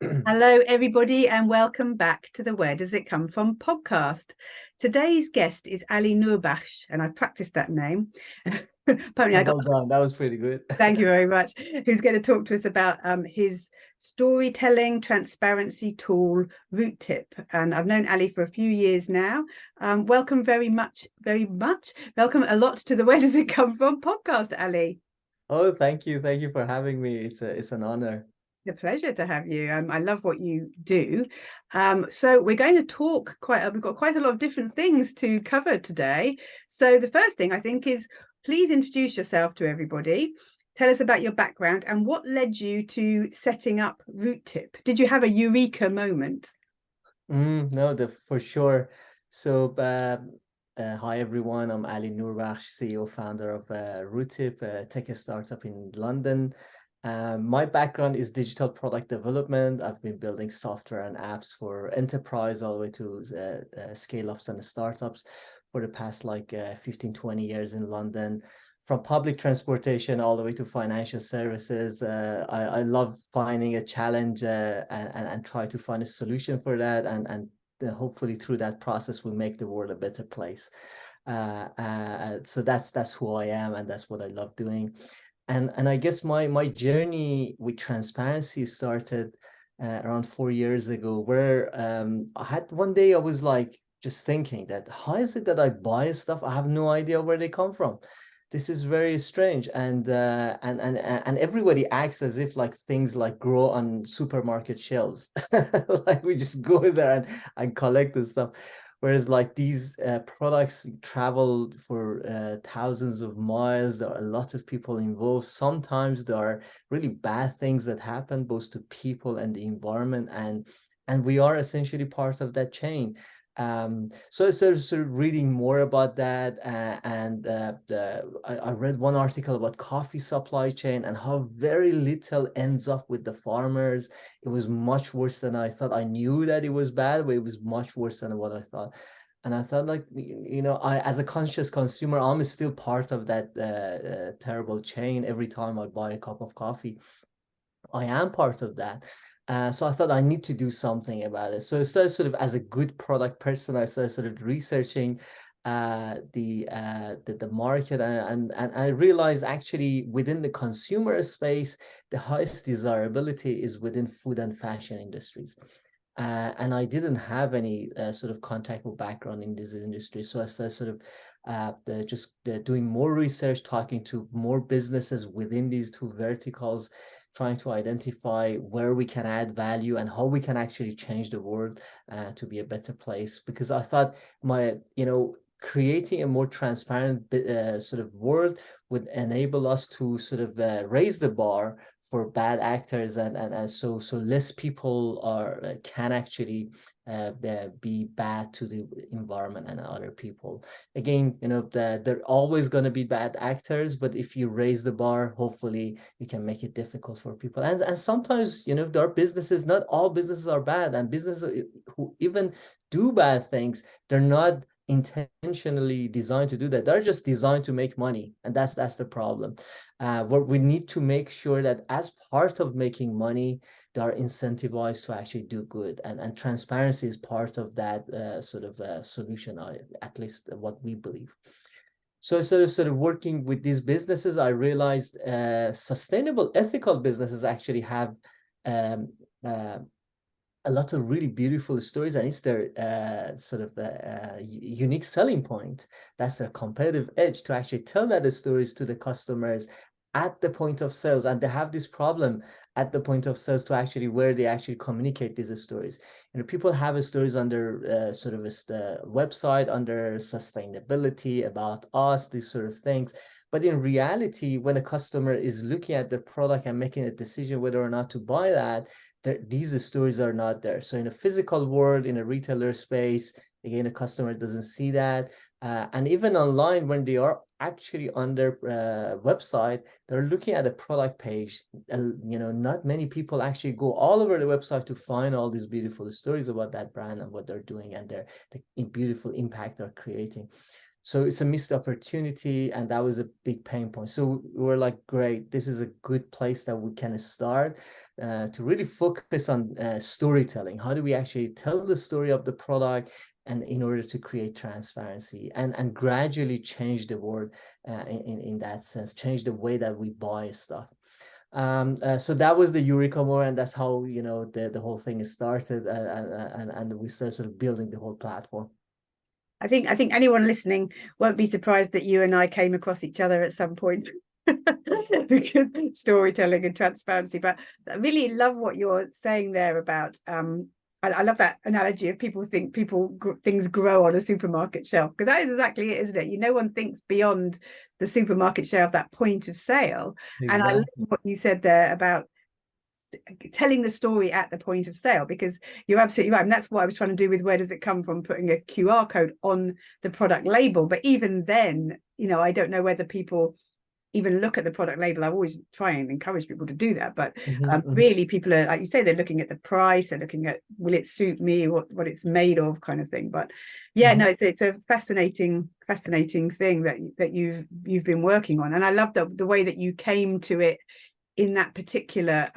Hello, everybody, and welcome back to the Where Does It Come From podcast. Today's guest is Ali Nourbakhsh, and I practiced that name. Apparently, I got. Well done. That was pretty good. Thank you very much. Who's going to talk to us about his storytelling transparency tool, Rootip. And I've known Ali for a few years now. Welcome very much, very much. Welcome a lot to the Where Does It Come From podcast, Ali. Oh, thank you. Thank you for having me. It's an honor. A pleasure to have you. I love what you do. So we're going to talk we've got quite a lot of different things to cover today. So the first thing I think is please introduce yourself to everybody. Tell us about your background and what led you to setting up Rootip. Did you have a eureka moment? No, for sure. So, hi everyone. I'm Ali Nourbakhsh, CEO, founder of Rootip, a tech startup in London. My background is digital product development. I've been building software and apps for enterprise all the way to scale-ups and startups for the past 15, 20 years in London. From public transportation all the way to financial services. I love finding a challenge and try to find a solution for that. And hopefully through that process, we make the world a better place. So that's who I am, and that's what I love doing. And I guess my journey with transparency started around 4 years ago, where I had one day I was like just thinking that how is it that I buy stuff I have no idea where they come from. This is very strange, and everybody acts as if like things like grow on supermarket shelves, like we just go there and collect the stuff. Whereas like these products travel for thousands of miles. There are a lot of people involved. Sometimes there are really bad things that happen both to people and the environment, and we are essentially part of that chain. So I started reading more about that, I read one article about coffee supply chain and how very little ends up with the farmers. It was much worse than I thought. I knew that it was bad, but it was much worse than what I thought. And I thought, like, I, as a conscious consumer, I'm still part of that terrible chain. Every time I buy a cup of coffee, I am part of that. So I thought I need to do something about it. So I started sort of as a good product person, I started sort of researching the market, and I realized actually within the consumer space, the highest desirability is within food and fashion industries. And I didn't have any sort of contact or background in this industry. So I started sort of doing more research, talking to more businesses within these two verticals, trying to identify where we can add value and how we can actually change the world to be a better place. Because I thought creating a more transparent sort of world would enable us to sort of raise the bar for bad actors, and so less people can actually be bad to the environment and other people. Again, they're always going to be bad actors, but if you raise the bar, hopefully you can make it difficult for people. And sometimes, there are businesses, not all businesses are bad, and businesses who even do bad things, they're not intentionally designed to do that. They're just designed to make money, and that's the problem. What we need to make sure that as part of making money, they are incentivized to actually do good, and transparency is part of that sort of solution, at least what we believe. So sort of working with these businesses, I realized sustainable, ethical businesses actually have um, uh, a lot of really beautiful stories, and it's their sort of unique selling point. That's their competitive edge, to actually tell that the stories to the customers at the point of sales. And they have this problem at the point of sales to actually where they actually communicate these stories. People have stories on their sort of website under sustainability, about us, these sort of things. But in reality, when a customer is looking at the product and making a decision whether or not to buy that, these stories are not there. So in a physical world, in a retailer space, again, a customer doesn't see that. And even online, when they are actually on their website, they're looking at a product page. Not many people actually go all over the website to find all these beautiful stories about that brand and what they're doing and the beautiful impact they're creating. So it's a missed opportunity, and that was a big pain point. So we were like, great, this is a good place that we can start to really focus on storytelling. How do we actually tell the story of the product, and in order to create transparency and gradually change the world in that sense, change the way that we buy stuff. So that was the Eureka more, and that's how, you know, the whole thing started, and we started sort of building the whole platform. I think anyone listening won't be surprised that you and I came across each other at some point because storytelling and transparency. But I really love what you're saying there about I love that analogy of people think things grow on a supermarket shelf, because that is exactly it, isn't it? No one thinks beyond the supermarket shelf, that point of sale. And I love Exactly. what you said there about telling the story at the point of sale, because you're absolutely right. And that's what I was trying to do with Where Does It Come From, putting a QR code on the product label. But even then, I don't know whether people even look at the product label. I always try and encourage people to do that, but really people are, like you say, they're looking at the price, they're looking at, will it suit me, what it's made of, kind of thing. But yeah, no, it's a fascinating thing that you've been working on. And I love the way that you came to it in that particular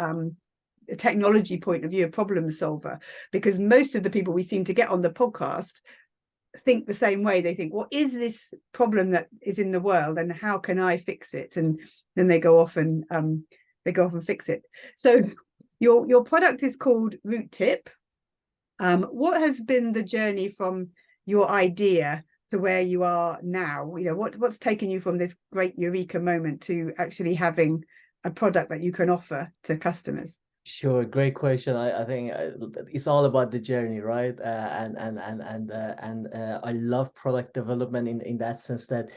technology point of view, a problem solver, because most of the people we seem to get on the podcast think the same way. They think, what is this problem that is in the world, and how can I fix it? And then they go off and fix it. So your product is called Rootip. What has been the journey from your idea to where you are now? What's taken you from this great eureka moment to actually having a product that you can offer to customers? Sure, great question. I think it's all about the journey, right? I love product development in that sense, that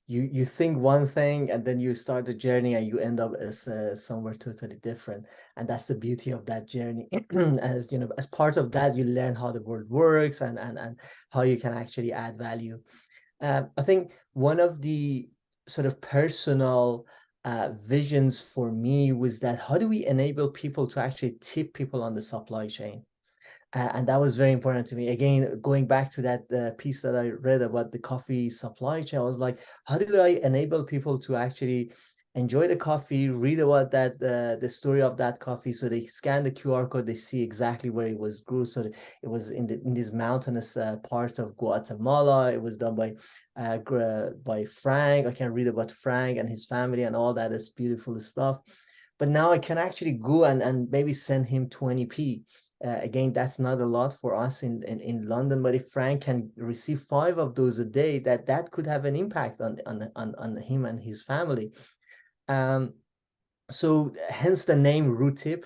you think one thing and then you start the journey and you end up as somewhere totally different, and that's the beauty of that journey. As you know, as part of that, you learn how the world works and how you can actually add value. I think one of the sort of personal visions for me was that, how do we enable people to actually tip people on the supply chain? And that was very important to me. Again, going back to that piece that I read about the coffee supply chain, I was like, how do I enable people to actually enjoy the coffee, read about that the story of that coffee, so they scan the QR code, they see exactly where it was grew. So it was in this mountainous part of Guatemala. It was done by Frank. I can read about Frank and his family and all that is beautiful stuff. But now I can actually go and maybe send him 20p. Again, that's not a lot for us in London, but if Frank can receive 5 of those a day, that could have an impact on him and his family. So hence the name Rootip.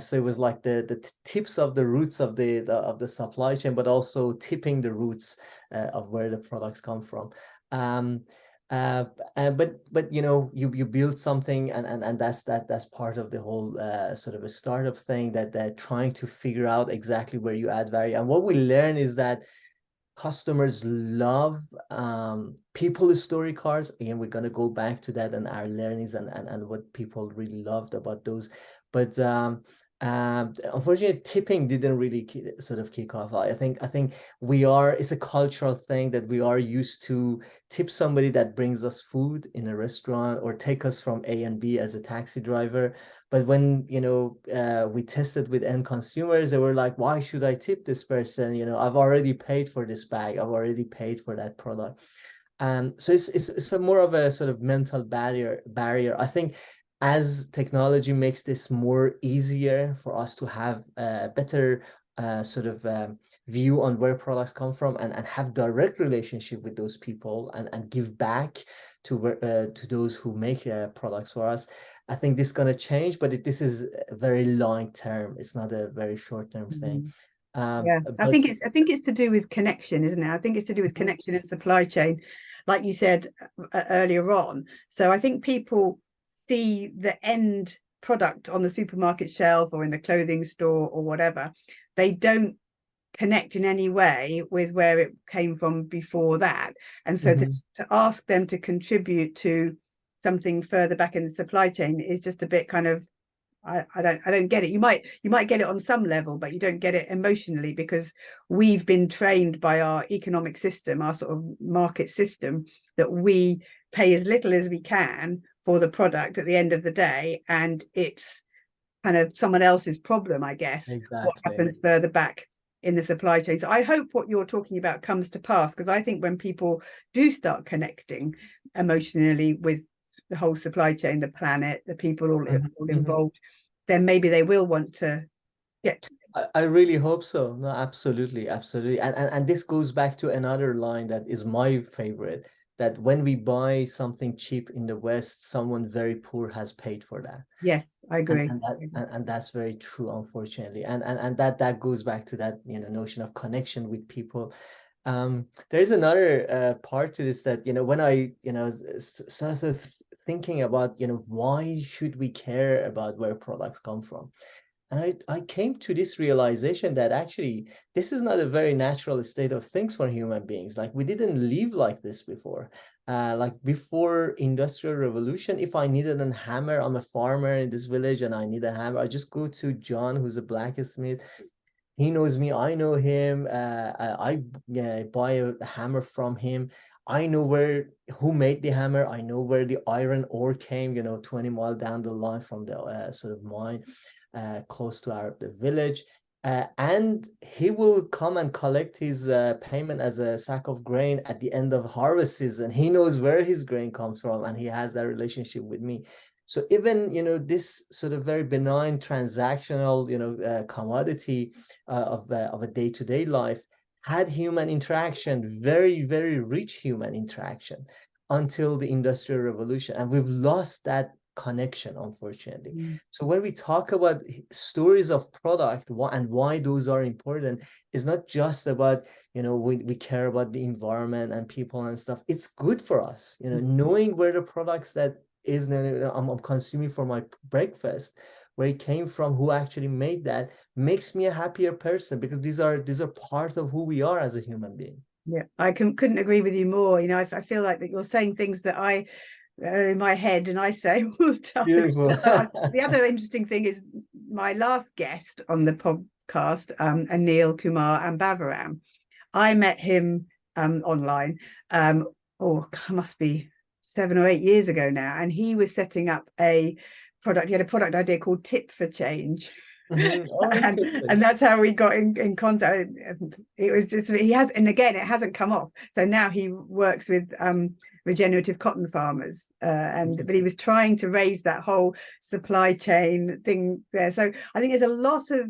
So it was like the tips of the roots of the supply chain, but also tipping the roots of where the products come from. But you build something, and that's part of the whole sort of a startup thing, that they're trying to figure out exactly where you add value. And what we learn is that customers love people story cards. Again, we're going to go back to that and our learnings and what people really loved about those. But unfortunately, tipping didn't really sort of kick off. I think it's a cultural thing that we are used to tip somebody that brings us food in a restaurant or take us from A and B as a taxi driver. But when we tested with end consumers, they were like, why should I tip this person? I've already paid for this bag, I've already paid for that product. So it's a more of a sort of mental barrier. I think as technology makes this more easier for us to have a better sort of view on where products come from, and have direct relationship with those people, and give back to those who make products for us, I think this is going to change. But this is a very long term. It's not a very short term thing. Yeah, I think it's to do with connection, isn't it? I think it's to do with connection and supply chain, like you said earlier on. So I think people see the end product on the supermarket shelf or in the clothing store or whatever. They don't connect in any way with where it came from before that. And so to ask them to contribute to something further back in the supply chain is just a bit kind of I don't get it. You might get it on some level, but you don't get it emotionally, because we've been trained by our economic system, our sort of market system, that we pay as little as we can for the product at the end of the day, and it's kind of someone else's problem, I guess, what Exactly. happens further back in the supply chain. So I hope what you're talking about comes to pass, because I think when people do start connecting emotionally with the whole supply chain, the planet, the people all involved, then maybe they will want to get. I really hope so. No, absolutely, absolutely. And this goes back to another line that is my favorite, that when we buy something cheap in the West, someone very poor has paid for that. Yes, I agree. And that's very true, unfortunately. And that goes back to that, notion of connection with people. There is another part to this, that, when I, started thinking about, why should we care about where products come from? And I came to this realization that actually this is not a very natural state of things for human beings. Like, we didn't live like this before. Like, before Industrial Revolution, if I needed a hammer, I'm a farmer in this village and I need a hammer, I just go to John, who's a blacksmith. He knows me, I know him. I buy a hammer from him. I know who made the hammer. I know where the iron ore came, 20 miles down the line from the sort of mine, close to the village. And he will come and collect his payment as a sack of grain at the end of harvest season. He knows where his grain comes from, and he has that relationship with me. So even, this sort of very benign transactional, commodity of a day-to-day life had human interaction, very, very rich human interaction, until the Industrial Revolution. And we've lost that connection, unfortunately. So when we talk about stories of product and why those are important, it's not just about, we care about the environment and people and stuff. It's good for us, knowing where the products that I'm consuming for my breakfast, where it came from, who actually made that, makes me a happier person, because these are part of who we are as a human being. Yeah, I couldn't agree with you more. I feel like that you're saying things that I in my head and I say all the time. Beautiful. The other interesting thing is my last guest on the podcast, Anil Kumar Ambavaram. I met him online. Must be 7 or 8 years ago now, and he was setting up a product. He had a product idea called Tip for Change. Oh, and that's how we got in contact. It was just, he has, and again, it hasn't come off. So now he works with regenerative cotton farmers, but he was trying to raise that whole supply chain thing there. So I think there's a lot of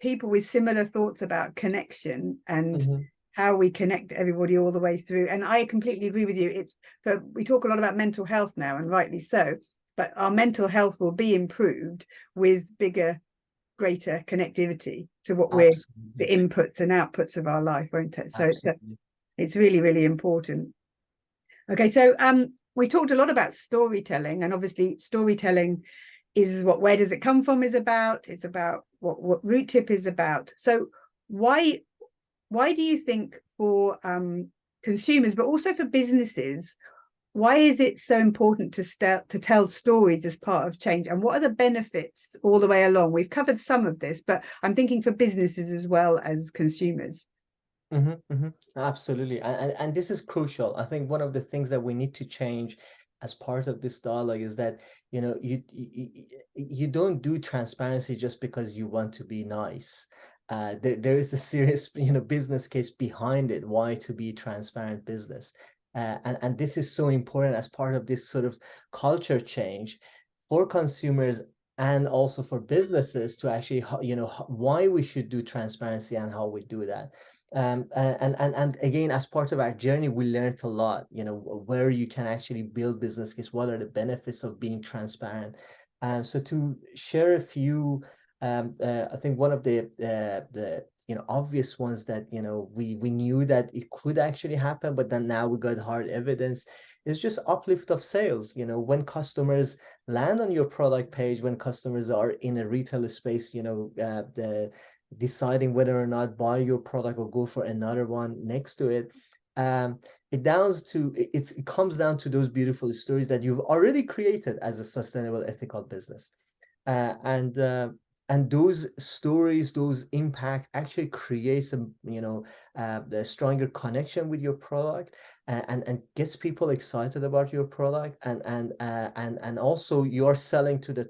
people with similar thoughts about connection and how we connect everybody all the way through. And I completely agree with you. We talk a lot about mental health now, and rightly so, but our mental health will be improved with greater connectivity to what we're the inputs and outputs of our life, won't it? So it's really, really important. Okay, so we talked a lot about storytelling, and obviously storytelling is where does it come from is about. It's about what Rootip is about. So why do you think for consumers, but also for businesses, why is it so important to tell stories as part of change? And what are the benefits all the way along? We've covered some of this, but I'm thinking for businesses as well as consumers. Absolutely. And this is crucial. I think one of the things that we need to change as part of this dialogue is that, you don't do transparency just because you want to be nice. There is a serious, business case behind it, why to be transparent business. And this is so important as part of this sort of culture change for consumers and also for businesses to actually, why we should do transparency and how we do that. And again, as part of our journey, we learned a lot, where you can actually build business case, what are the benefits of being transparent. So to share a few, I think one of the obvious ones that, we knew that it could actually happen, but then now we got hard evidence, is just uplift of sales. When customers land on your product page, when customers are in a retail space, deciding whether or not buy your product or go for another one next to it, it comes down to those beautiful stories that you've already created as a sustainable, ethical business. And those stories, those impact actually creates a a stronger connection with your product, and gets people excited about your product, and also you're selling to the,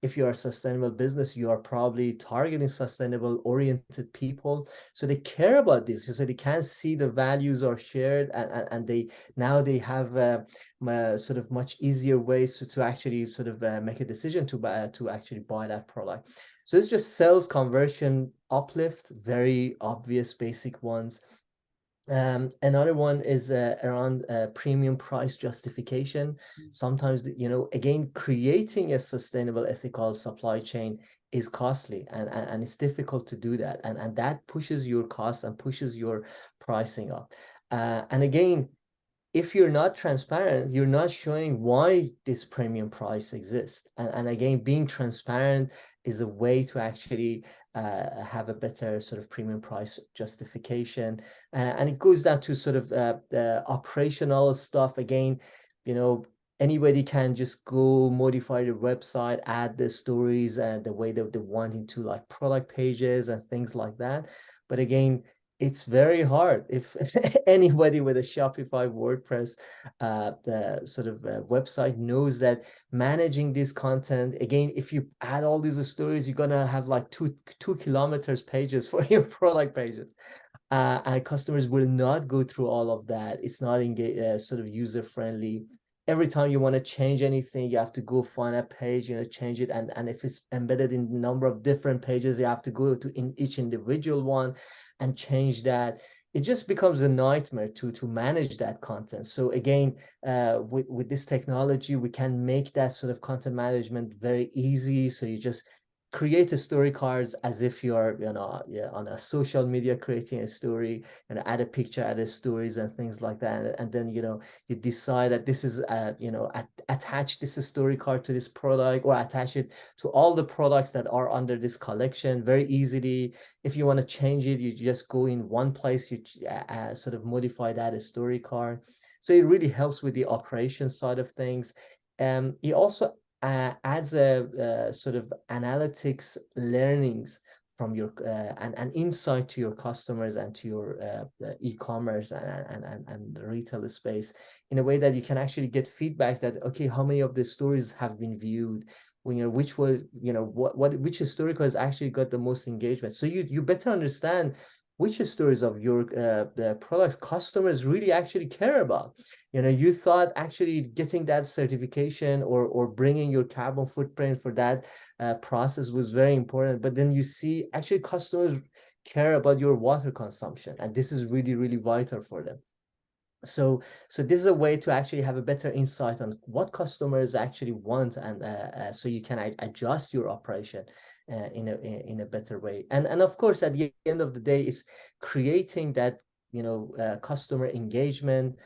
if you're a sustainable business, you are probably targeting sustainable oriented people, so they care about this, so they can see the values are shared, and they have sort of much easier ways to actually sort of make a decision to actually buy that product. So it's just sales conversion uplift, very obvious basic ones. Another one is around premium price justification. Sometimes, again, creating a sustainable, ethical supply chain is costly, and it's difficult to do that. And that pushes your costs and pushes your pricing up. And again, if you're not transparent, you're not showing why this premium price exists. And again, being transparent is a way to actually have a better sort of premium price justification. And it goes down to sort of the operational stuff. Again, anybody can just go modify the website, add the stories the way that they want into like product pages and things like that. But again, it's very hard. If anybody with a Shopify, WordPress, the sort of website knows that managing this content, again, if you add all these stories, you're gonna have like two kilometers pages for your product pages. And customers will not go through all of that. It's not sort of user friendly. Every time you want to change anything, you have to go find a page, change it. And if it's embedded in a number of different pages, you have to go to in each individual one and change that. It just becomes a nightmare to manage that content. So again, with this technology, we can make that sort of content management very easy. So you just create a story cards as if you're on a social media creating a story, and add a picture, add a stories and things like that, and then you decide that this is attach this story card to this product, or attach it to all the products that are under this collection very easily. If you want to change it, you just go in one place, you sort of modify that story card. So it really helps with the operation side of things. It also adds a sort of analytics learnings from your and insight to your customers and to your e-commerce and retail space, in a way that you can actually get feedback that, okay, how many of the stories have been viewed, which were, which historical has actually got the most engagement. So you better understand which stories of your the products customers really actually care about. You thought actually getting that certification or bringing your carbon footprint for that process was very important, but then you see actually customers care about your water consumption, and this is really, really vital for them. So this is a way to actually have a better insight on what customers actually want, and so you can adjust your operation in a better way. And of course, at the end of the day, is creating that customer engagement,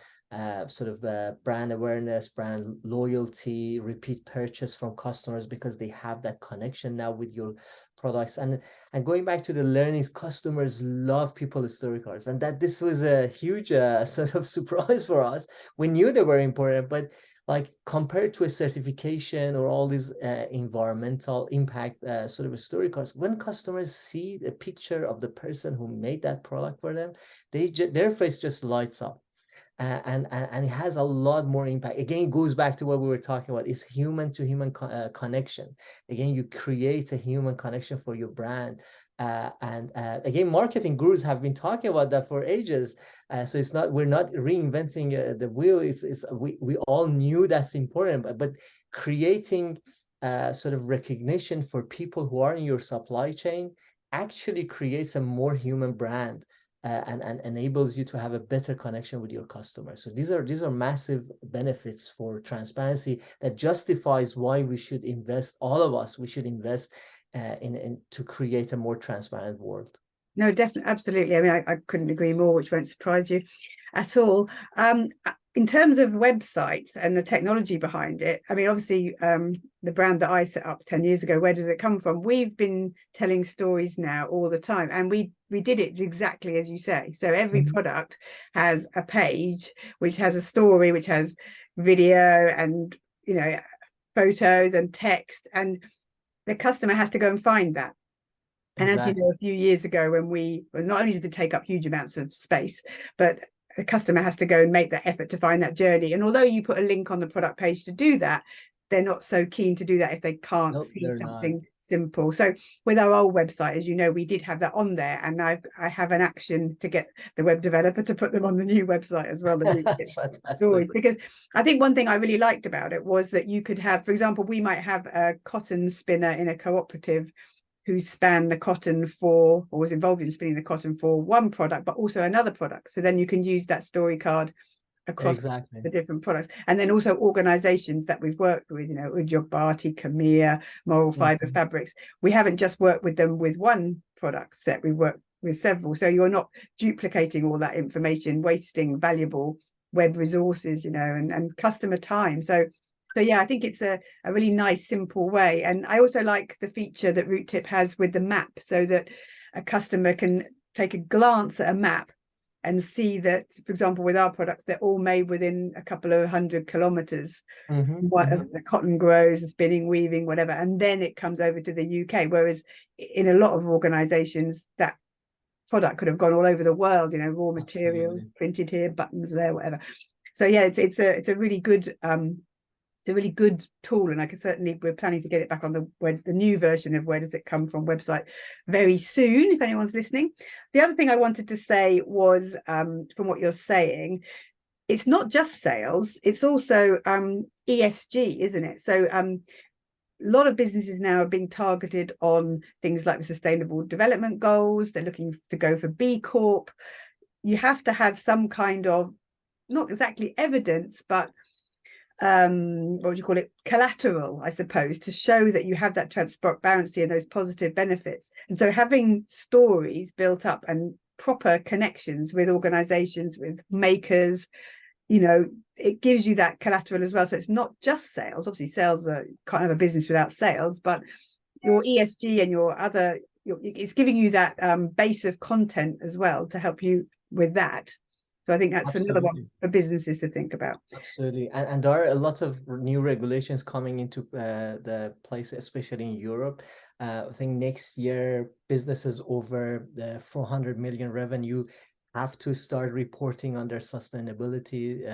sort of brand awareness, brand loyalty, repeat purchase from customers, because they have that connection now with your products. And going back to the learnings, customers love people story cards, and that this was a huge sort of surprise for us. We knew they were important, but like compared to a certification or all these environmental impact sort of story cards, when customers see the picture of the person who made that product for them, their face just lights up. And it has a lot more impact. Again, it goes back to what we were talking about, is human to human connection. Again, you create a human connection for your brand. Again, marketing gurus have been talking about that for ages. So we're not reinventing the wheel. We all knew that's important, but creating sort of recognition for people who are in your supply chain actually creates a more human brand. And enables you to have a better connection with your customers. So these are massive benefits for transparency that justifies why we should invest, all of us, we should invest in to create a more transparent world. No, definitely, absolutely. I mean, I couldn't agree more, which won't surprise you at all. In terms of websites and the technology behind it, I mean, obviously, the brand that I set up 10 years ago, where does it come from? We've been telling stories now all the time, and we did it exactly as you say. So every product has a page which has a story, which has video and photos and text, and the customer has to go and find that. And as you Exactly. know, a few years ago, when well, not only did it take up huge amounts of space, but the customer has to go and make that effort to find that journey. And although you put a link on the product page to do that, they're not so keen to do that if they can't No, see they're not. something simple. So with our old website, as you know, we did have that on there, and I have an action to get the web developer to put them on the new website as well. Fantastic. Stories, because I think one thing I really liked about it was that you could have, for example, we might have a cotton spinner in a cooperative who span the cotton for, or was involved in spinning the cotton for one product, but also another product. So then you can use that story card across Exactly. the different products. And then also organizations that we've worked with, you know, Udyog Bharti, Khmer, Moral Fiber Fabrics. We haven't just worked with them with one product set, we work with several. So you're not duplicating all that information, wasting valuable web resources, you know, and customer time. So yeah, I think it's a really nice, simple way. And I also like the feature that Rootip has with the map, so that a customer can take a glance at a map and see that, for example, with our products, they're all made within a couple of 100 kilometers. What the cotton grows, the spinning, weaving, whatever, and then it comes over to the UK. Whereas in a lot of organizations, that product could have gone all over the world, you know, raw material, Absolutely. printed here, buttons there, whatever. So yeah, it's a really good it's a really good tool, and I can certainly, we're planning to get it back on the new version of Where Does It Come From website very soon, if anyone's listening. The other thing I wanted to say was, from what you're saying, it's not just sales, it's also ESG, isn't it? So a lot of businesses now are being targeted on things like the Sustainable Development Goals. They're looking to go for B Corp. You have to have some kind of, not exactly evidence, but what would you call it, collateral, I suppose, to show that you have that transparency and those positive benefits. And so having stories built up and proper connections with organizations, with makers, you know, it gives you that collateral as well. So it's not just sales. Obviously sales can't have a business without sales, but your ESG and your other, it's giving you that base of content as well to help you with that. So I think that's another one for businesses to think about. Absolutely. And there are a lot of new regulations coming into the place, especially in Europe. I think next year, businesses over the 400 million revenue have to start reporting on their sustainability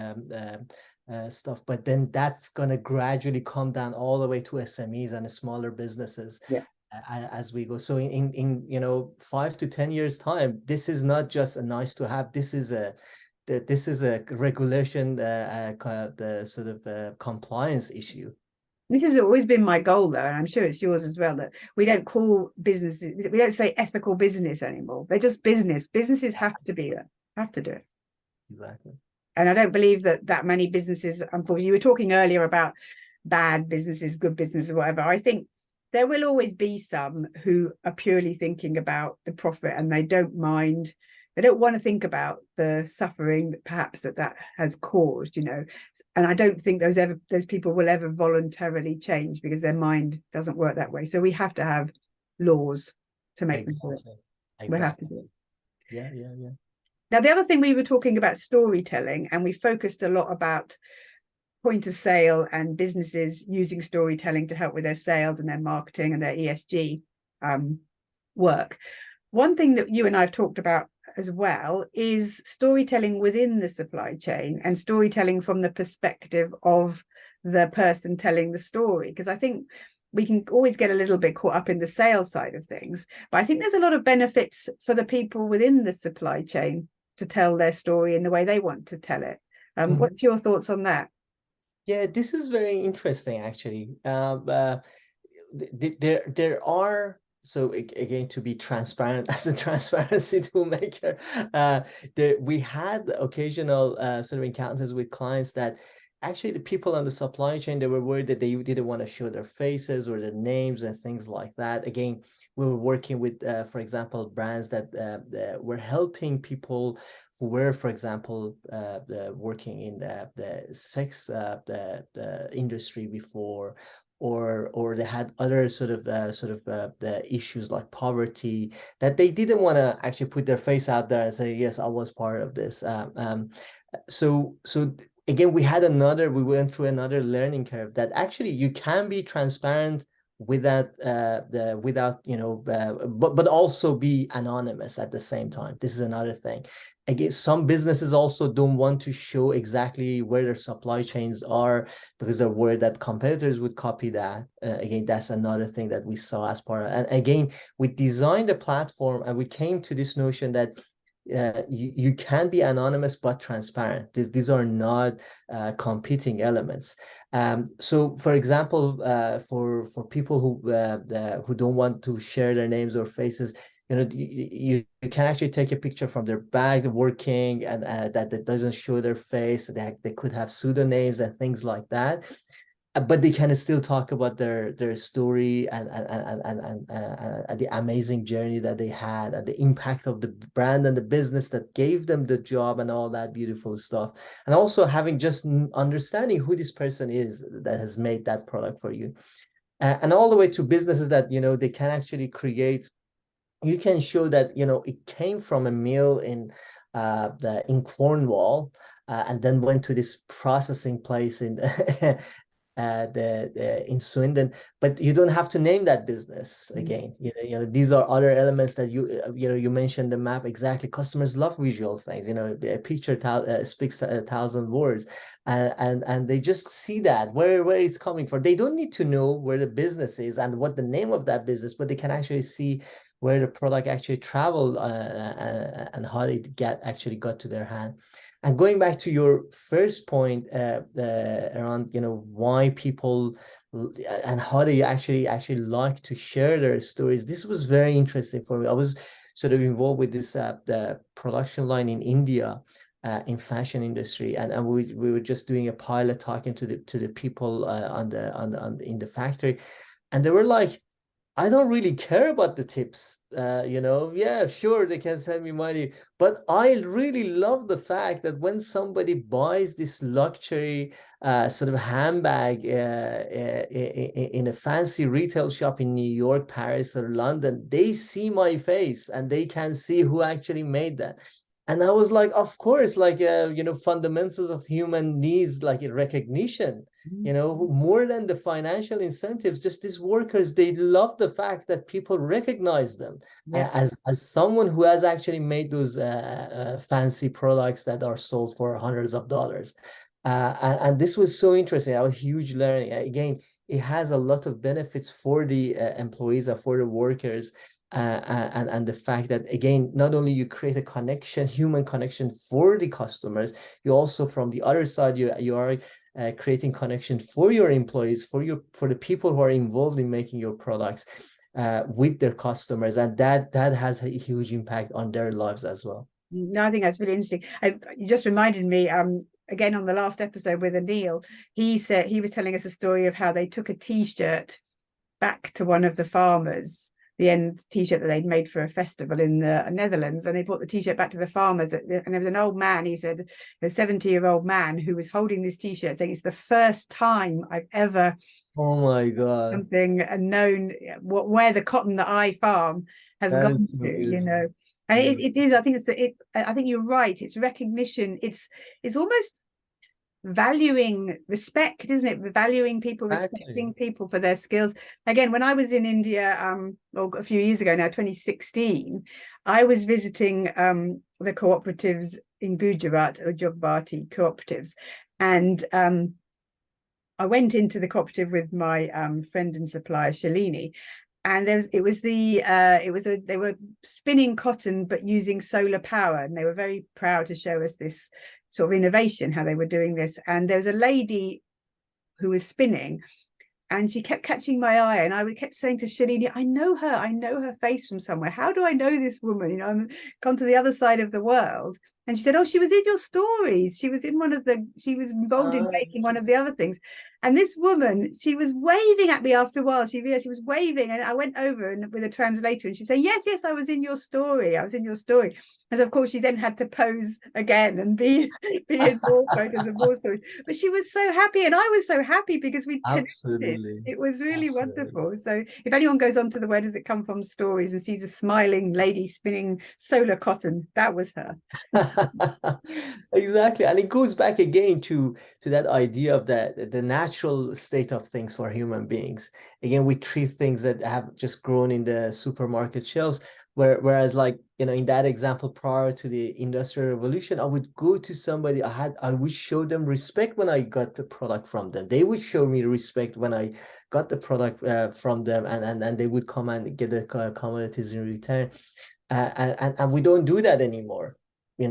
stuff. But then that's going to gradually come down all the way to SMEs and smaller businesses. Yeah. As we go. So in 5 to 10 years time, this is not just a nice to have. This is a regulation, the sort of compliance issue. This has always been my goal, though, and I'm sure it's yours as well, that we don't call businesses, we don't say ethical business anymore. They're just business. Businesses have to be there, have to do it. Exactly. And I don't believe that many businesses, unfortunately, you were talking earlier about bad businesses, good businesses, whatever. I think there will always be some who are purely thinking about the profit, and they don't mind, they don't want to think about the suffering that perhaps that has caused, you know. And I don't think those people will ever voluntarily change, because their mind doesn't work that way. So we have to have laws to make them do it. Exactly. We have to do it. Yeah. Now, the other thing, we were talking about storytelling, and we focused a lot about point of sale and businesses using storytelling to help with their sales and their marketing and their ESG work. One thing that you and I have talked about as well is storytelling within the supply chain, and storytelling from the perspective of the person telling the story, because I think we can always get a little bit caught up in the sales side of things, but I think there's a lot of benefits for the people within the supply chain to tell their story in the way they want to tell it. What's your thoughts on that? Yeah, this is very interesting, actually. There are, so again, to be transparent as a transparency toolmaker, we had occasional sort of encounters with clients that actually the people on the supply chain, they were worried that they didn't want to show their faces or their names and things like that. Again, we were working with, for example, brands that were helping people who were, for example, working in the sex the industry before, or they had other sort of the issues like poverty, that they didn't want to actually put their face out there and say, yes, I was part of this. So again, we went through another learning curve, that actually you can be transparent without but also be anonymous at the same time. This is another thing. Again, some businesses also don't want to show exactly where their supply chains are because they're worried that competitors would copy that. Again, that's another thing that we saw as part of. And again, we designed a platform and we came to this notion that you can be anonymous but transparent. These are not competing elements. So, for example, for people who don't want to share their names or faces, you can actually take a picture from their bag working, and that doesn't show their face. They could have pseudonyms and things like that, but they can still talk about their story and the amazing journey that they had and the impact of the brand and the business that gave them the job and all that beautiful stuff. And also having just understanding who this person is that has made that product for you. And all the way to businesses that, they can actually create. You can show that, it came from a mill in Cornwall, and then went to this processing place in in Swindon, but you don't have to name that business again. These are other elements that you mentioned the map exactly. Customers love visual things. A picture speaks 1,000 words, and they just see that where it's coming from. They don't need to know where the business is and what the name of that business, but they can actually see where the product actually traveled and how it actually got to their hand. And going back to your first point around, why people and how they actually like to share their stories, this was very interesting for me. I was sort of involved with this the production line in India in fashion industry, and we were just doing a pilot talking to the people in the factory, and they were like, I don't really care about the tips. Yeah, sure, they can send me money. But I really love the fact that when somebody buys this luxury sort of handbag in a fancy retail shop in New York, Paris, or London, they see my face and they can see who actually made that. And I was like, of course, like, fundamentals of human needs, like recognition, more than the financial incentives, just these workers, they love the fact that people recognize them as someone who has actually made those fancy products that are sold for hundreds of dollars. And this was so interesting. I was huge learning. Again, it has a lot of benefits for the employees and for the workers. And the fact that, again, not only you create a connection, human connection for the customers, you also, from the other side, you are creating connection for your employees, for the people who are involved in making your products with their customers, and that has a huge impact on their lives as well. No, I think that's really interesting. You just reminded me, again, on the last episode with Anil, he said he was telling us a story of how they took a T-shirt back to one of the farmers, the end T-shirt that they'd made for a festival in the Netherlands, and they brought the T-shirt back to the farmers, and there was an old man, he said, a 70-year-old man who was holding this T-shirt saying, it's the first time I've ever, oh my God, something and known where the cotton that I farm has gone so to, beautiful. And it is, I think I think you're right, it's recognition, it's almost valuing respect, isn't it? Valuing people, respecting people for their skills. Again, when I was in India a few years ago now, 2016, I was visiting the cooperatives in Gujarat, or Jogbati cooperatives, and I went into the cooperative with my friend and supplier Shalini, and they were spinning cotton but using solar power, and they were very proud to show us this sort of innovation, how they were doing this. And there was a lady who was spinning, and she kept catching my eye, and I kept saying to Shalini, I know her face from somewhere. How do I know this woman? I'm gone to the other side of the world. And she said, oh, she was in your stories. She was involved in making one of the other things. And this woman, she was waving at me after a while. She was waving, and I went over and with a translator, and she said, yes, I was in your story. I was in your story. And so, of course, she then had to pose again and be in more photos and more stories. But she was so happy, and I was so happy because we connected. It was really wonderful. So if anyone goes on to the Where Does It Come From stories and sees a smiling lady spinning solar cotton, that was her. Exactly. And it goes back again to that idea of the natural state of things for human beings. Again, we treat things that have just grown in the supermarket shelves, whereas like, in that example prior to the Industrial Revolution, I would go to somebody, I would show them respect when I got the product from them. They would show me respect when I got the product from them, and they would come and get the commodities in return. And we don't do that anymore. We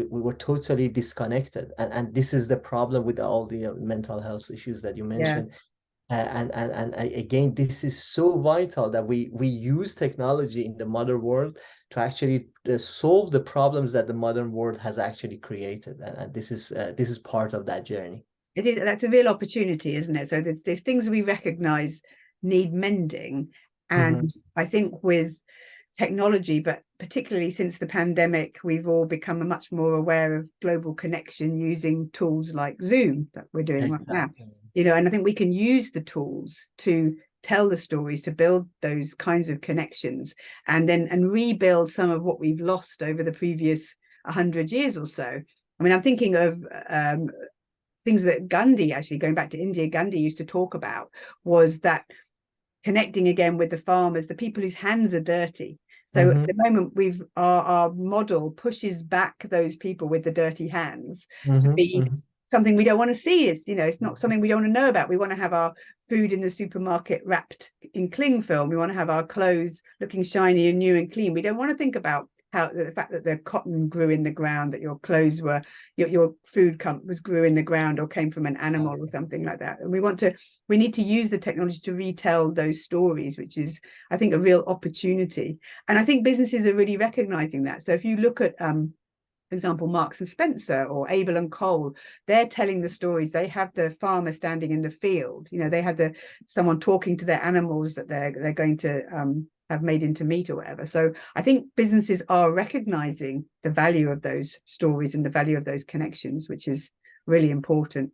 were totally disconnected, and this is the problem with all the mental health issues that you Yeah. mentioned. Again, this is so vital that we use technology in the modern world to actually solve the problems that the modern world has actually created, and this is part of that journey. It is, that's a real opportunity, isn't it? So there's things we recognize need mending. Mm-hmm. And I think with technology, but particularly since the pandemic, we've all become much more aware of global connection using tools like Zoom that we're doing right now. Exactly. And I think we can use the tools to tell the stories, to build those kinds of connections, and rebuild some of what we've lost over the previous 100 years or so. I mean, I'm thinking of things that Gandhi, actually going back to India, Gandhi used to talk about, was that connecting again with the farmers, the people whose hands are dirty. So at the moment, our model pushes back those people with the dirty hands to be something we don't want to see. It's not something we don't want to know about. We want to have our food in the supermarket wrapped in cling film. We want to have our clothes looking shiny and new and clean. We don't want to think about how the fact that the cotton grew in the ground, that your clothes were, your food grew in the ground or came from an animal or something like that. And we need to use the technology to retell those stories, which is, I think, a real opportunity. And I think businesses are really recognizing that. So if you look at for example, Marks and Spencer or Abel and Cole, they're telling the stories. They have the farmer standing in the field. They have someone talking to their animals that they're going to have made into meat or whatever. So I think businesses are recognizing the value of those stories and the value of those connections, which is really important.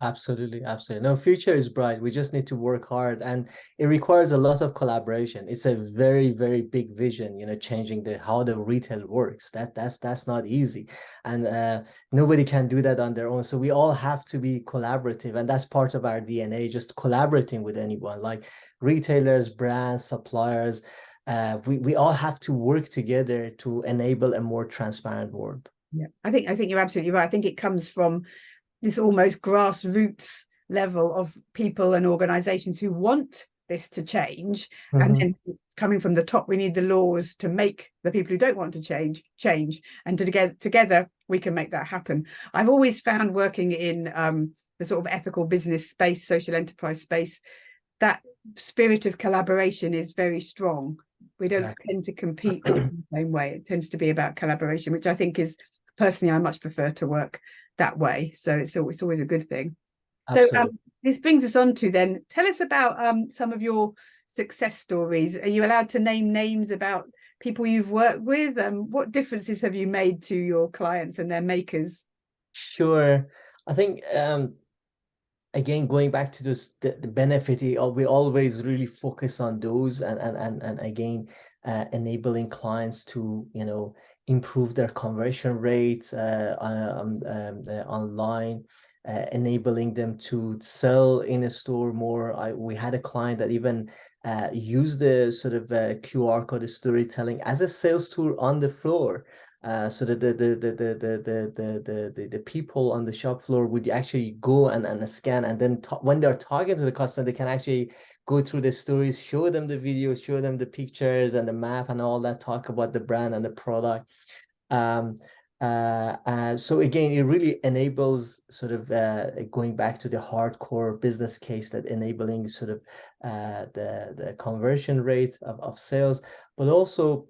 Absolutely, absolutely. No, future is bright. We just need to work hard, and it requires a lot of collaboration. It's a very, very big vision, changing how the retail works. That's not easy, and nobody can do that on their own. So we all have to be collaborative, and that's part of our DNA. Just collaborating with anyone, like retailers, brands, suppliers. We all have to work together to enable a more transparent world. Yeah, I think you're absolutely right. I think it comes from this almost grassroots level of people and organizations who want this to change. And then coming from the top, we need the laws to make the people who don't want to change. And together we can make that happen. I've always found, working in the sort of ethical business space, social enterprise space, that spirit of collaboration is very strong. We don't tend to compete in the same way. It tends to be about collaboration, which I think is, personally, I much prefer to work that way. So it's always a good thing. Absolutely. So this brings us on to, then, tell us about some of your success stories. Are you allowed to name names about people you've worked with? What differences have you made to your clients and their makers? Sure. I think again, going back to this, the benefit, we always really focus on those, and again, enabling clients to improve their conversion rates online, enabling them to sell in a store more. We had a client that even used the sort of QR code storytelling as a sales tool on the floor. So that the people on the shop floor would actually go and scan, and then when they're talking to the customer, they can actually go through the stories, show them the videos, show them the pictures and the map and all that, talk about the brand and the product. So again, it really enables sort of going back to the hardcore business case, that enabling sort of the conversion rate of sales, but also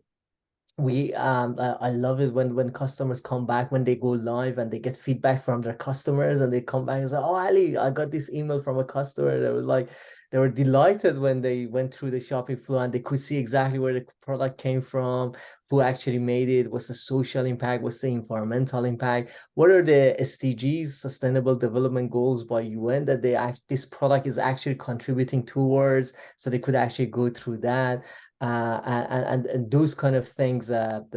I love it when customers come back, when they go live and they get feedback from their customers, and they come back and say, "Oh, Ali, I got this email from a customer that was like," they were delighted when they went through the shopping floor and they could see exactly where the product came from, who actually made it, what's the social impact, what's the environmental impact, what are the SDGs, Sustainable Development Goals by UN, that this product is actually contributing towards, so they could actually go through that. And those kind of things that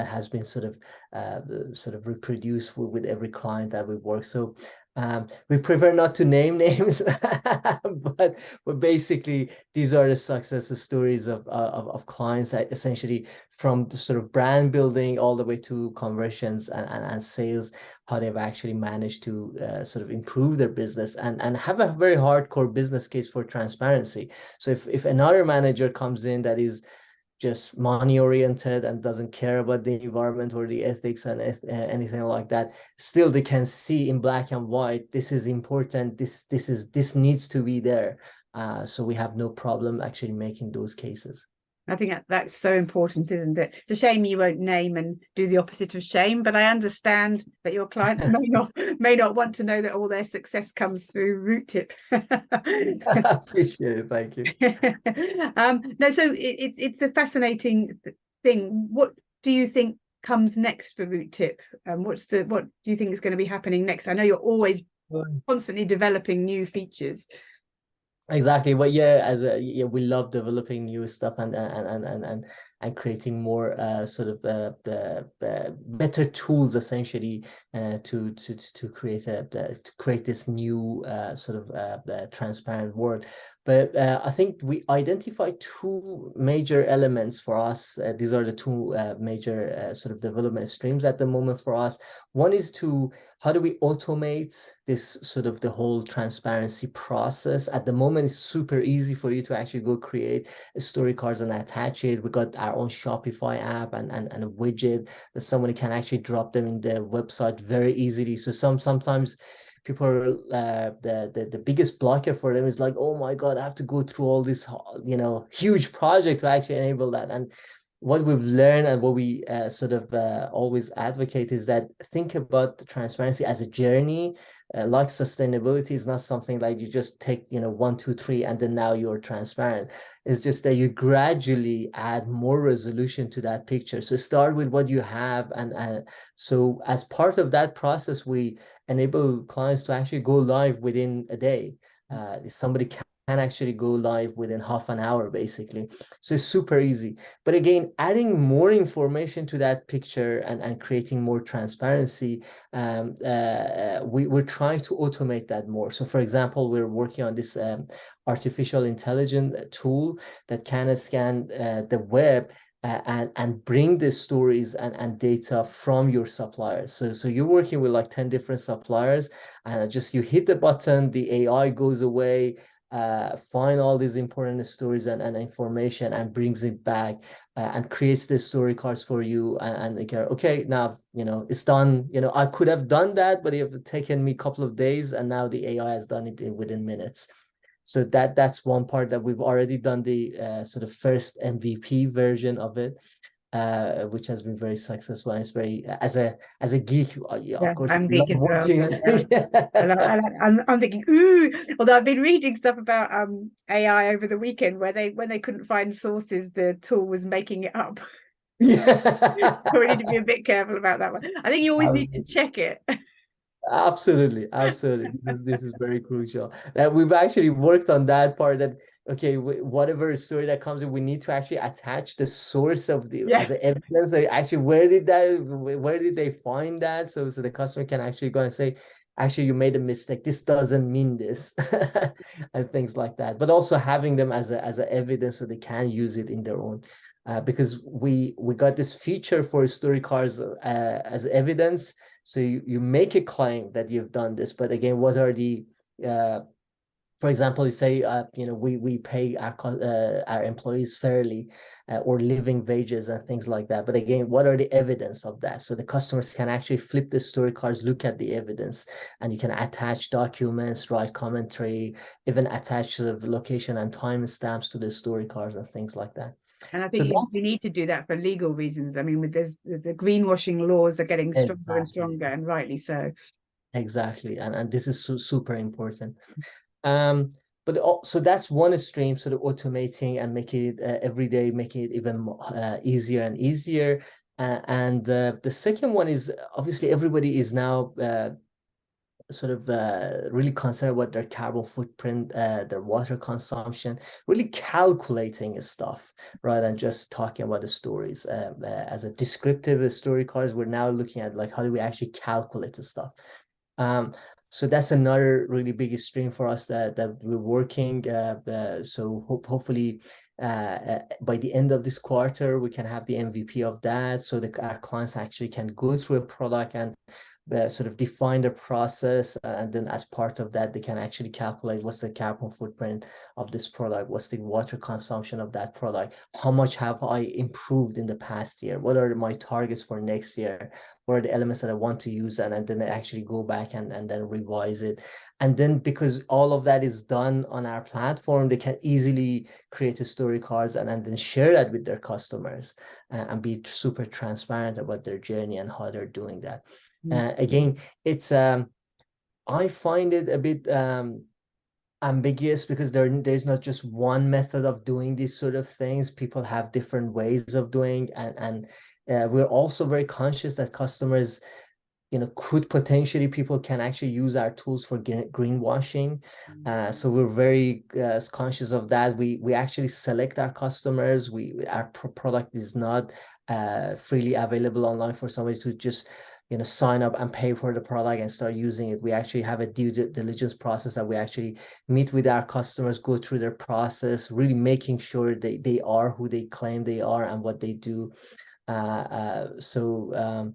has been sort of reproduced with every client that we work. So we prefer not to name names, but basically these are the success stories of clients that essentially from the sort of brand building all the way to conversions and sales, how they've actually managed to sort of improve their business and have a very hardcore business case for transparency. So if another manager comes in that is just money oriented and doesn't care about the environment or the ethics and anything like that, still they can see in black and white, this is important, this needs to be there. So we have no problem actually making those cases. I think that's so important, isn't it? It's a shame you won't name and do the opposite of shame, but I understand that your clients may not want to know that all their success comes through Rootip. Appreciate it, thank you. No, so it's a fascinating thing. What do you think comes next for Rootip? What do you think is going to be happening next? I know you're always constantly developing new features. Exactly. Well, yeah, we love developing new stuff and creating more sort of the better tools essentially to create this new sort of transparent world. But I think we identify two major elements for us. These are the two major sort of development streams at the moment for us. One is how do we automate this sort of the whole transparency process? At the moment, it's super easy for you to actually go create story cards and attach it. We got our own Shopify app and a widget that somebody can actually drop them in the website very easily. So sometimes people are, the biggest blocker for them is like, oh my God, I have to go through all this, huge project to actually enable that. And what we've learned and what we sort of always advocate is that think about the transparency as a journey. Like sustainability is not something like you just take, 1, 2, 3, and then now you're transparent. It's just that you gradually add more resolution to that picture. So start with what you have. And so as part of that process, we enable clients to actually go live within a day. Somebody can actually go live within half an hour, basically. So it's super easy. But again, adding more information to that picture and creating more transparency, we're trying to automate that more. So for example, we're working on this artificial intelligence tool that can scan the web and bring the stories and data from your suppliers. So you're working with like 10 different suppliers, and just you hit the button, the AI goes away, find all these important stories and information and brings it back and creates the story cards for you. And they go, okay, now, it's done. I could have done that, but it have taken me a couple of days, and now the AI has done it within minutes. So that's one part that we've already done the sort of first MVP version of it, which has been very successful. And it's very, as a geek, of course, I'm love geek as well. watching it. I'm thinking, ooh, although I've been reading stuff about AI over the weekend where when they couldn't find sources, the tool was making it up. Yeah. So we need to be a bit careful about that one. I think you always need to check it. Absolutely. This is very crucial. That we've actually worked on that part. That okay, whatever story that comes in, we need to actually attach the source of the Yeah. as an evidence. Like actually, where did they find that? So the customer can actually go and say, actually, you made a mistake. This doesn't mean this, and things like that. But also having them as a evidence so they can use it in their own. Because we got this feature for story cards as evidence. So you make a claim that you've done this, but again, what are the for example, you say we pay our employees fairly or living wages and things like that. But again, what are the evidence of that? So the customers can actually flip the story cards, look at the evidence, and you can attach documents, write commentary, even attach the location and time stamps to the story cards and things like that. And I So think we need to do that for legal reasons. I mean, with the greenwashing laws are getting stronger and stronger, and rightly so. Exactly, and this is super important. But so that's one stream, sort of automating and making it every day, making it even more, easier and easier. And the second one is obviously everybody is now sort of really concerned about their carbon footprint, their water consumption, really calculating stuff rather than just talking about the stories. As a descriptive story cards, we're now looking at like how do we actually calculate the stuff. So that's another really big stream for us that we're working. So hopefully by the end of this quarter, we can have the MVP of that, so that our clients actually can go through a product and sort of define the process, and then as part of that, they can actually calculate what's the carbon footprint of this product, what's the water consumption of that product, how much have I improved in the past year, what are my targets for next year, what are the elements that I want to use, and then they actually go back and then revise it. And then because all of that is done on our platform, they can easily create a story cards and then share that with their customers, and be super transparent about their journey and how they're doing that. Again, it's I find it a bit ambiguous because there's not just one method of doing these sort of things. People have different ways of doing, and we're also very conscious that customers, could potentially, people can actually use our tools for greenwashing. So we're very conscious of that. We actually select our customers. Our product is not freely available online for somebody to just sign up and pay for the product and start using it. We actually have a due diligence process that we actually meet with our customers, go through their process, really making sure they are who they claim they are and what they do. Again,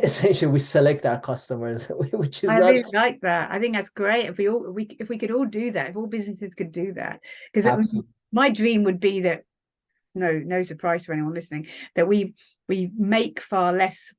essentially, we select our customers, which is I not really like that. I think that's great. If we could all do that, if all businesses could do that, because absolutely. my dream would be that, no surprise for anyone listening, that we make far less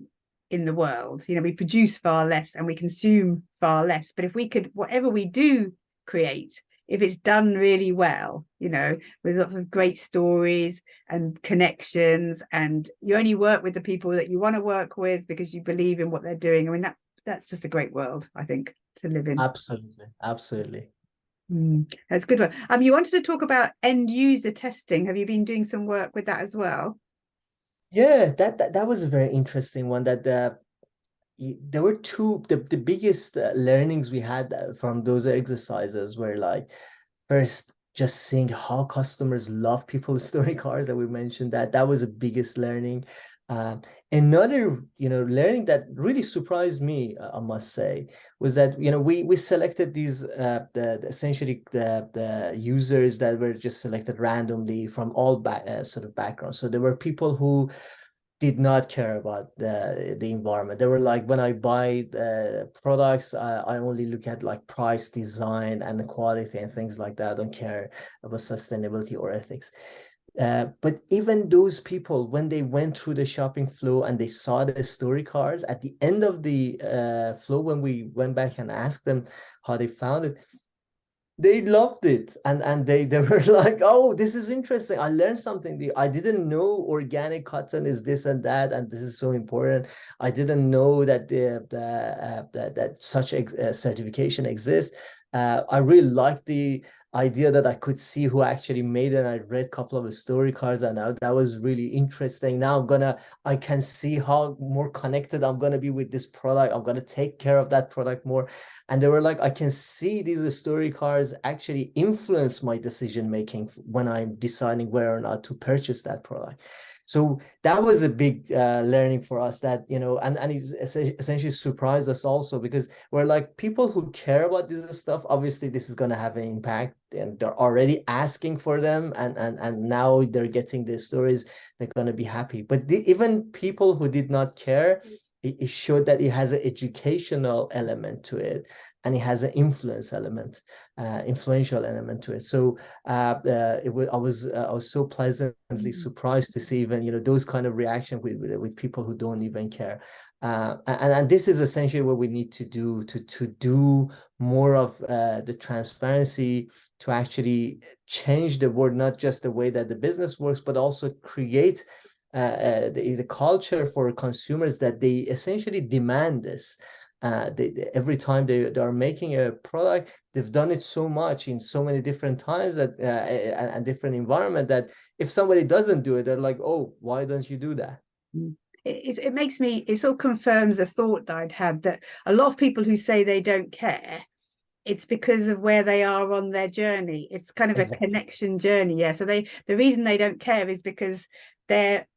in the world. We produce far less and we consume far less. But if we could, whatever we do create, if it's done really well, with lots of great stories and connections, and you only work with the people that you want to work with because you believe in what they're doing. I mean, that's just a great world, I think, to live in. Absolutely. That's a good one. You wanted to talk about end user testing. Have you been doing some work with that as well? Yeah, that was a very interesting one. That there were the biggest learnings we had from those exercises were like, first, just seeing how customers love people's story cards that we mentioned. That was the biggest learning. Another learning that really surprised me, I must say, was that we selected these essentially the users that were just selected randomly from all sort of backgrounds. So there were people who did not care about the environment. They were like, when I buy the products, I only look at like price, design, and the quality and things like that. I don't care about sustainability or ethics. But even those people, when they went through the shopping flow and they saw the story cards at the end of the flow, when we went back and asked them how they found it, they loved it, and they were like, oh, this is interesting, I learned something. I didn't know organic cotton is this and that, and this is so important. I didn't know that that such certification exists. I really like the idea that I could see who actually made it. I read a couple of the story cards, and that was really interesting. Now I can see how more connected I'm gonna be with this product. I'm gonna take care of that product more. And they were like, I can see these story cards actually influence my decision making when I'm deciding whether or not to purchase that product. So that was a big learning for us, that, and it essentially surprised us also, because we're like, people who care about this stuff, obviously this is going to have an impact, and they're already asking for them, and now they're getting the stories, they're going to be happy. But even people who did not care, it showed that it has an educational element to it, and it has an influential element to it. So I was so pleasantly surprised to see even those kind of reaction with people who don't even care. And this is essentially what we need to do to do more of the transparency, to actually change the world, not just the way that the business works, but also create the culture for consumers that they essentially demand this. Every time they are making a product, they've done it so much in so many different times that and different environment, that if somebody doesn't do it, they're like, oh, why don't you do that? it makes me, it sort of confirms a thought that I'd had, that a lot of people who say they don't care, it's because of where they are on their journey. It's kind of a Exactly. connection journey. Yeah. So the reason they don't care is because they're,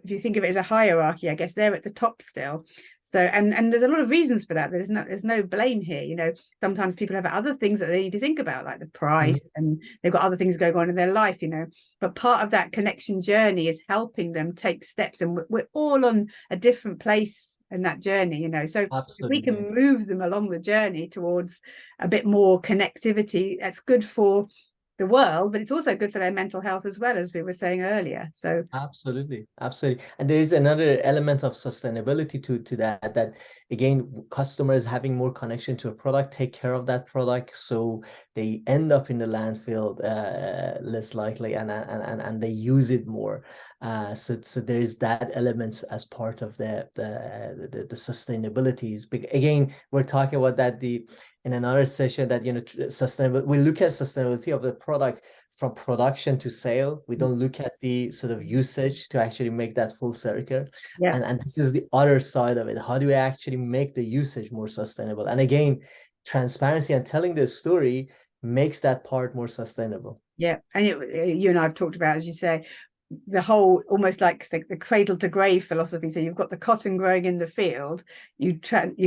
if you think of it as a hierarchy, I guess they're at the top still. So and there's a lot of reasons for that. There's no blame here. You know, sometimes people have other things that they need to think about, like the price, and they've got other things going on in their life, you know. But part of that connection journey is helping them take steps, and we're all on a different place in that journey, you know. So if we Absolutely. can move them along the journey towards a bit more connectivity, that's good for the world, but it's also good for their mental health as well, as we were saying earlier. So Absolutely, absolutely. And there is another element of sustainability to that, that again, customers having more connection to a product, take care of that product, so they end up in the landfill less likely, and they use it more. So there is that element as part of the sustainabilities. But again, we're talking about that in another session, that sustainable. We look at sustainability of the product from production to sale. We don't look at the sort of usage to actually make that full circle. yeah, And this is the other side of it. How do we actually make the usage more sustainable? And again, transparency and telling the story makes that part more sustainable. yeah. And you and I have talked about, as you say, the whole almost like the cradle to grave philosophy. So you've got the cotton growing in the field, you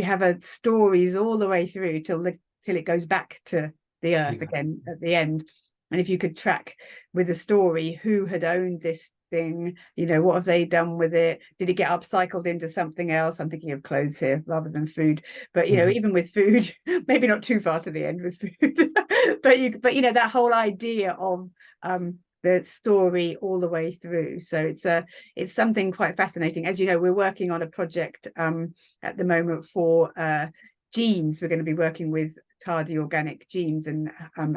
have a stories all the way through till it goes back to the earth Yeah. again at the end. And if you could track with a story who had owned this thing, you know, what have they done with it, did it get upcycled into something else? I'm thinking of clothes here rather than food, but you know, even with food, maybe not too far to the end with food, but you know, that whole idea of the story all the way through. So it's something quite fascinating. As you know, we're working on a project at the moment for jeans. We're going to be working with Tardy Organic Jeans, and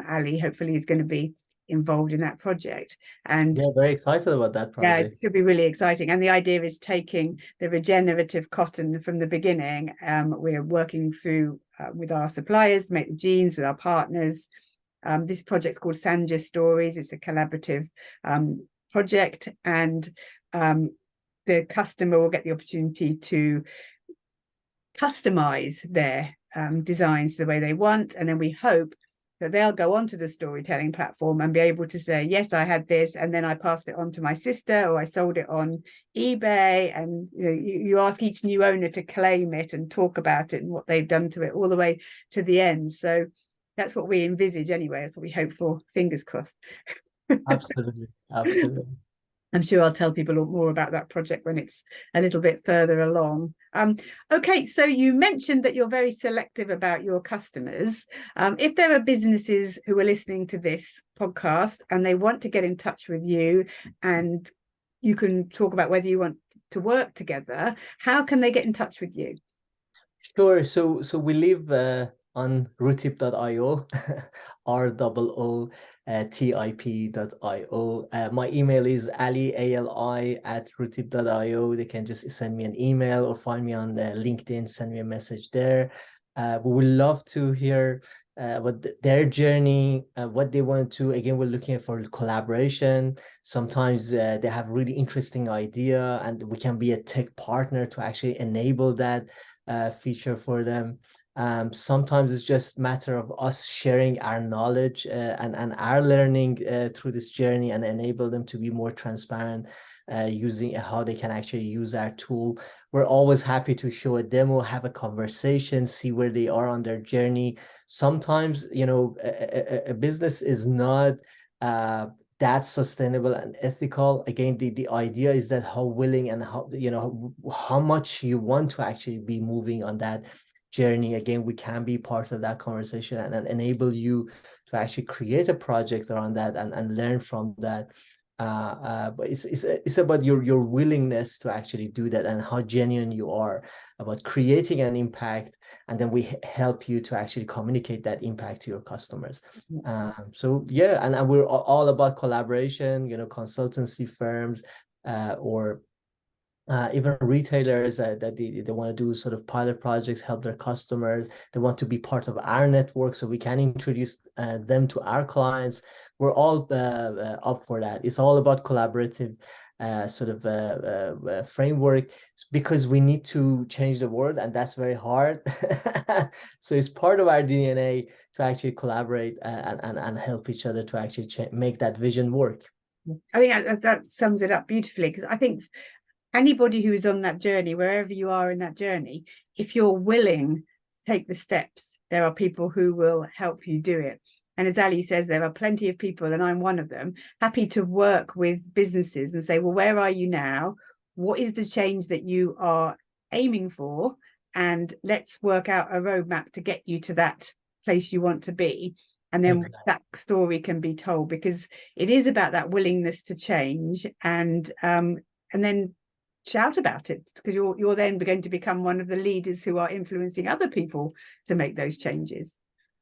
Ali hopefully is going to be involved in that project. And Yeah, very excited about that yeah, it project. should be really exciting. And the idea is taking the regenerative cotton from the beginning. We're working through with our suppliers, make the jeans with our partners. This project's called Sanja Stories. It's a collaborative project, and the customer will get the opportunity to customize their designs the way they want. And then we hope that they'll go onto the storytelling platform and be able to say, yes, I had this, and then I passed it on to my sister, or I sold it on eBay. And you know, you ask each new owner to claim it and talk about it and what they've done to it all the way to the end. So that's what we envisage anyway. That's what we hope for. Fingers crossed. Absolutely, absolutely. I'm sure I'll tell people more about that project when it's a little bit further along. Okay, so you mentioned that you're very selective about your customers. If there are businesses who are listening to this podcast and they want to get in touch with you, and you can talk about whether you want to work together, how can they get in touch with you? Sure. So we live on rootip.io, rootip.io. My email is ali@rootip.io. They can just send me an email or find me on LinkedIn, send me a message there. We would love to hear what their journey, what they want to. Again, we're looking for collaboration. Sometimes they have really interesting idea, and we can be a tech partner to actually enable that feature for them. Sometimes it's just a matter of us sharing our knowledge and our learning through this journey, and enable them to be more transparent using how they can actually use our tool. We're always happy to show a demo, have a conversation, see where they are on their journey. Sometimes, a business is not that's sustainable and ethical. Again, the idea is that how willing and how much you want to actually be moving on that journey. Again, we can be part of that conversation and enable you to actually create a project around that and learn from that. But it's about your willingness to actually do that, and how genuine you are about creating an impact, and then we help you to actually communicate that impact to your customers. So yeah, and we're all about collaboration, consultancy firms or even retailers that they want to do sort of pilot projects, help their customers. They want to be part of our network so we can introduce them to our clients. We're all up for that. It's all about collaborative framework, because we need to change the world, and that's very hard. So it's part of our DNA to actually collaborate and help each other to actually make that vision work. I think that sums it up beautifully, because I think anybody who is on that journey, wherever you are in that journey, if you're willing to take the steps, there are people who will help you do it. And as Ali says, there are plenty of people, and I'm one of them, happy to work with businesses and say, well, where are you now? What is the change that you are aiming for? And let's work out a roadmap to get you to that place you want to be. And then Exactly. that story can be told, because it is about that willingness to change, and then shout about it, because you're then going to become one of the leaders who are influencing other people to make those changes.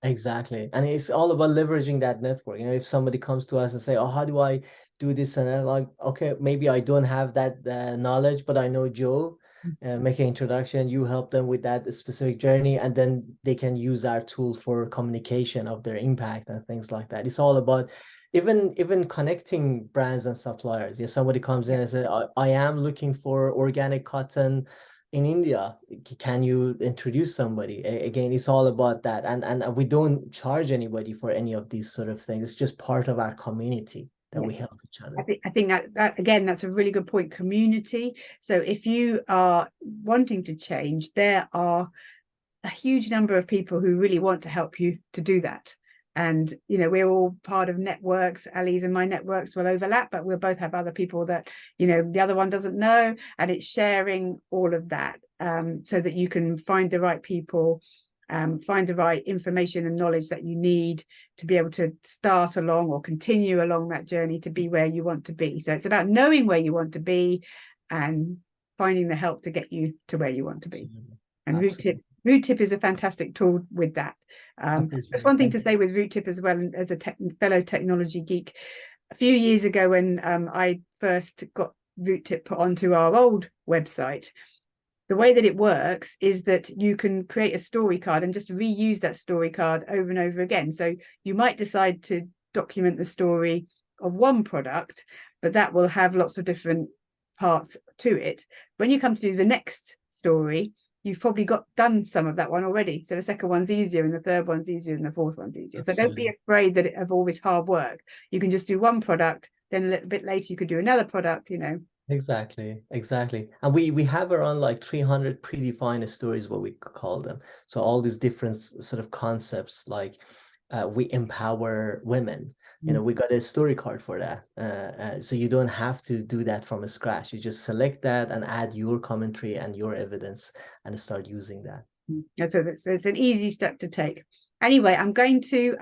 Exactly. And it's all about leveraging that network. If somebody comes to us and say, oh, how do I do this? And I'm like, okay, maybe I don't have that knowledge, but I know Joe. Make an introduction, you help them with that specific journey, and then they can use our tools for communication of their impact and things like that. It's all about even connecting brands and suppliers. Somebody comes in and says, I am looking for organic cotton in India. Can you introduce somebody? Again, it's all about that. And we don't charge anybody for any of these sort of things. It's just part of our community that we help each other. I think that again, that's a really good point. Community. So if you are wanting to change, there are a huge number of people who really want to help you to do that. And we're all part of networks. Ali's and my networks will overlap, but we'll both have other people that the other one doesn't know, and it's sharing all of that, so that you can find the right people, find the right information and knowledge that you need to be able to start along or continue along that journey to be where you want to be. So it's about knowing where you want to be and finding the help to get you to where you want to be. Absolutely. And Rootip is a fantastic tool with that. There's one thing to say with Rootip as well, as a fellow technology geek. A few years ago, when I first got Rootip put onto our old website, the way that it works is that you can create a story card and just reuse that story card over and over again. So you might decide to document the story of one product, but that will have lots of different parts to it. When you come to do the next story, you've probably done some of that one already. So the second one's easier, and the third one's easier, and the fourth one's easier. Absolutely. So don't be afraid of all this hard work. You can just do one product, then a little bit later you could do another product, Exactly. And we have around like 300 predefined stories, what we call them. So all these different sort of concepts, like we empower women. We got a story card for that. So you don't have to do that from scratch. You just select that and add your commentary and your evidence and start using that. So it's an easy step to take. Anyway, I'm going to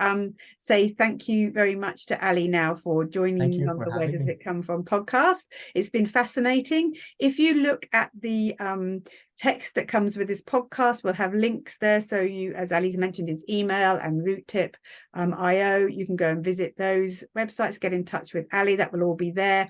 say thank you very much to Ali now for joining me on the Where Does It Come From podcast. It's been fascinating. If you look at the text that comes with this podcast, we'll have links there. So you, as Ali's mentioned, his email and Rootip IO, you can go and visit those websites, get in touch with Ali. That will all be there.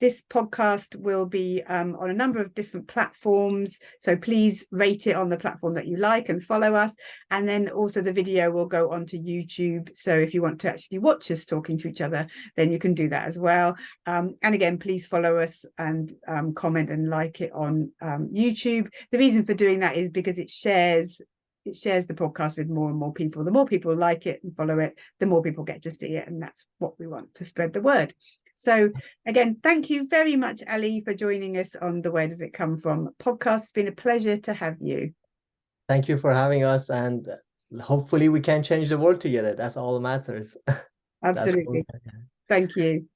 This podcast will be on a number of different platforms, so please rate it on the platform that you like and follow us. And then also the video will go onto YouTube, so if you want to actually watch us talking to each other, then you can do that as well. And again, please follow us and comment and like it on YouTube. The reason for doing that is because it shares the podcast with more and more people. The more people like it and follow it, the more people get to see it, and that's what we want, to spread the word. So again, thank you very much, Ali, for joining us on the Where Does It Come From podcast. It's been a pleasure to have you. Thank you for having us, and hopefully we can change the world together. That's all that matters. Absolutely. Thank you.